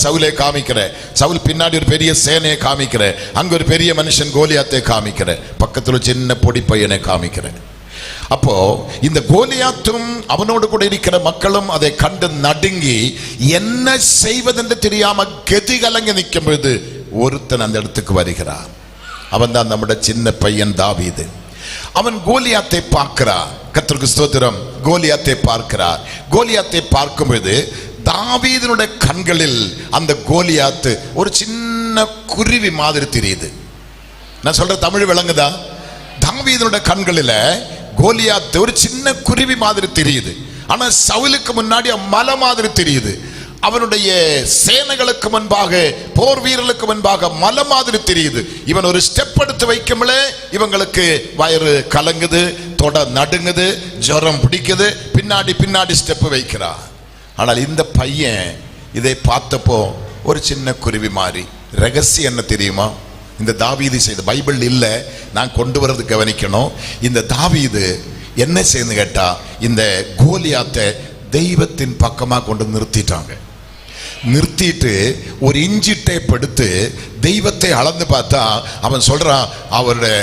சவுலை காமிக்கிற, சவுல் பின்னாடி ஒரு பெரிய சேனையை காமிக்கிற, அங்க ஒரு பெரிய மனுஷன் கோலியாத்தை காமிக்கிற, பக்கத்துல சின்ன பொடி பையனை காமிக்கிற. அப்போ இந்த கோலியாத்தும் அவனோடு கூட இருக்கிற மக்களும் அதை கண்டு நடுங்கி என்ன செய்வதென்று தெரியாம கதி கலங்கி நிற்கும் பொழுது ஒருத்தன் அந்த இடத்துக்கு வருகிறான். அவன் தான் நம்முடைய சின்ன பையன் தாவீது. அவன் கோலியாத்தை பார்க்கிறான். கர்த்தருக்கு ஸ்தோத்திரம். கோலியாத்தை பார்க்கிறார். கோலியாத்தை பார்க்கும் பொழுது தாவீதினுடைய கண்களில் அந்த கோலியாத்து ஒரு சின்ன குருவி மாதிரி தெரியுது. நான் சொல்ற தமிழ் விளங்குதா? தாவீதினுடைய கண்களில கோலியாத்து ஒரு சின்ன குருவி மாதிரி தெரியுது. ஆனா சவுலுக்கு முன்னாடி மலை மாதிரி தெரியுது. அவனுடைய சேனைகளுக்கு முன்பாக, போர் வீரர்களுக்கு முன்பாக மலை மாதிரி தெரியுது. இவன் ஒரு ஸ்டெப் எடுத்து வைக்கும்போதே இவங்களுக்கு வயிறு கலங்குது, தொட நடுங்குது, ஜுரம் பிடிக்குது, பின்னாடி ஸ்டெப் வைக்கிறான். ஆனால் இந்த பையன் இதை பார்த்தப்போ ஒரு சின்ன குருவி மாதிரி. ரகசியம் என்ன தெரியுமா? இந்த தாவீது செய்த பைபிள் இல்லை, நான் கொண்டு வர்றது கவனிக்கணும். இந்த தாவீது என்ன செய்து கேட்டா, இந்த கோலியாத்தை தெய்வத்தின் பக்கமா கொண்டு நிறுத்திட்டாங்க. நிறுத்திட்டு ஒரு இஞ்சி டேப் எடுத்து தெய்வத்தை அளந்து பார்த்தா அவன் சொல்றான், அவருடைய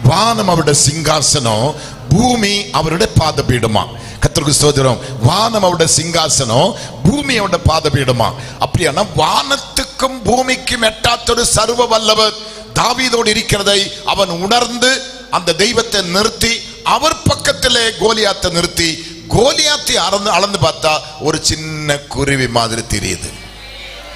வானம் அவருடைய சிங்காசனம், பூமி அவருடைய பாதபீடமா. கர்த்தருக்கு ஸ்தோத்திரம். வானம் அவருடைய சிங்காசனம், பூமி அவருடைய பாதபீடமா. அப்படியான வானத்துக்கும் பூமிக்கும் எட்டாத்தொரு சர்வ வல்லவர் தாவீதோடு இருக்கிறதை அவன் உணர்ந்து அந்த தெய்வத்தை நிறுத்தி அவர் பக்கத்திலே கோலியாத்தை நிறுத்தி கோலியாத்தை அளந்து பார்த்தா ஒரு சின்ன குருவி மாதிரி தெரியுது.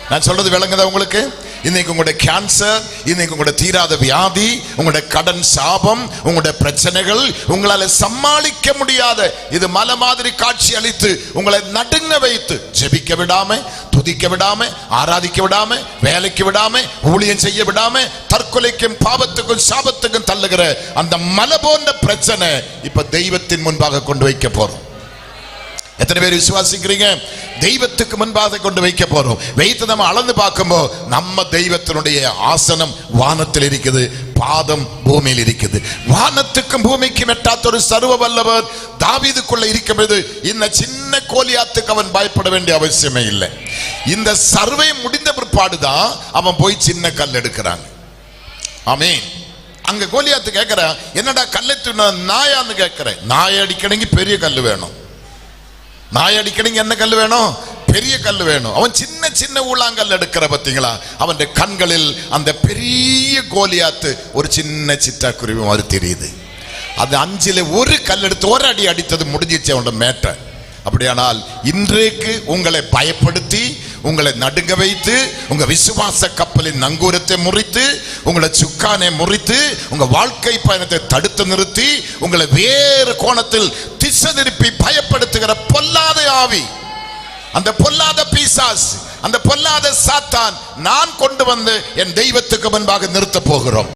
நான் சொல்றது விளங்குதா உங்களுக்கு? இன்னைக்கு உங்களுடைய கேன்சர், இன்னைக்கு உங்களுடைய தீராத வியாதி, உங்களுடைய கடன் சாபம், உங்களுடைய பிரச்சனைகள் உங்களால சமாளிக்க முடியாத இது மலை மாதிரி காட்சி அளித்து உங்களை நடுங்க வைத்து ஜெபிக்க விடாம, துதிக்க விடாம, ஆராதிக்க விடாம, வேலைக்கு விடாம, ஊழியம் செய்ய விடாம, தற்கொலைக்கும் பாவத்துக்கும் சாபத்துக்கும் தள்ளுகிற அந்த மலை போன்ற பிரச்சனை இப்ப தெய்வத்தின் முன்பாக கொண்டு வைக்க போறோம். எத்தனை பேர் விசுவாசிக்கிறீங்க? தெய்வத்துக்கு முன்பாக கொண்டு வைக்க போறோம். வைத்து நம்ம அளந்து பார்க்கும்போது நம்ம தெய்வத்தினுடைய ஆசனம் வானத்தில் இருக்குது, பாதம் பூமியில் இருக்குது. வானத்துக்கும் பூமிக்கும் எட்டாத்த ஒரு சர்வ வல்லவர் தாவீதுக்குள்ள இருக்கும்போது இந்த சின்ன கோலியாத்துக்கு அவன் பயப்பட வேண்டிய அவசியமே இல்லை. இந்த சர்வே முடிந்த பிற்பாடுதான் அவன் போய் சின்ன கல் எடுக்கிறாங்க. ஆமென். அங்க கோலியாத்து கேட்கிறான், என்னடா கல்லை நாயான்னு கேட்கிறேன். நாயை அடிக்கணுங்க பெரிய கல் வேணும். நாய் அடிக்கணுங்க என்ன கல் வேணும்? பெரிய கல் வேணும். அவன் சின்ன சின்ன ஊழாங்கல் எடுக்கிற பார்த்தீங்களா? அவன் கண்களில் அந்த பெரிய கோலியாத்து ஒரு சின்ன சிட்டா குருவி மாதிரி தெரியுது. அது 5ல் ஒரு கல் எடுத்து ஒரு அடி அடித்தது முடிஞ்சிச்சு அவனோட மேட்டர். அப்படியானால் இன்றைக்கு உங்களை பயப்படுத்தி, உங்களை நடுங்க வைத்து, உங்க விசுவாச கப்பலின் நங்கூரத்தை முறித்து, உங்களை சுக்கானை முறித்து, உங்க வாழ்க்கை பயணத்தை தடுத்து நிறுத்தி, உங்களை வேறு கோணத்தில் திசை திருப்பி பயப்படுத்துகிற பொல்லாத ஆவி, அந்த பொல்லாத பிசாசு, அந்த பொல்லாத சாத்தான் நான் கொண்டு வந்து என் தெய்வத்துக்கு முன்பாக நிறுத்த போகிறோம்.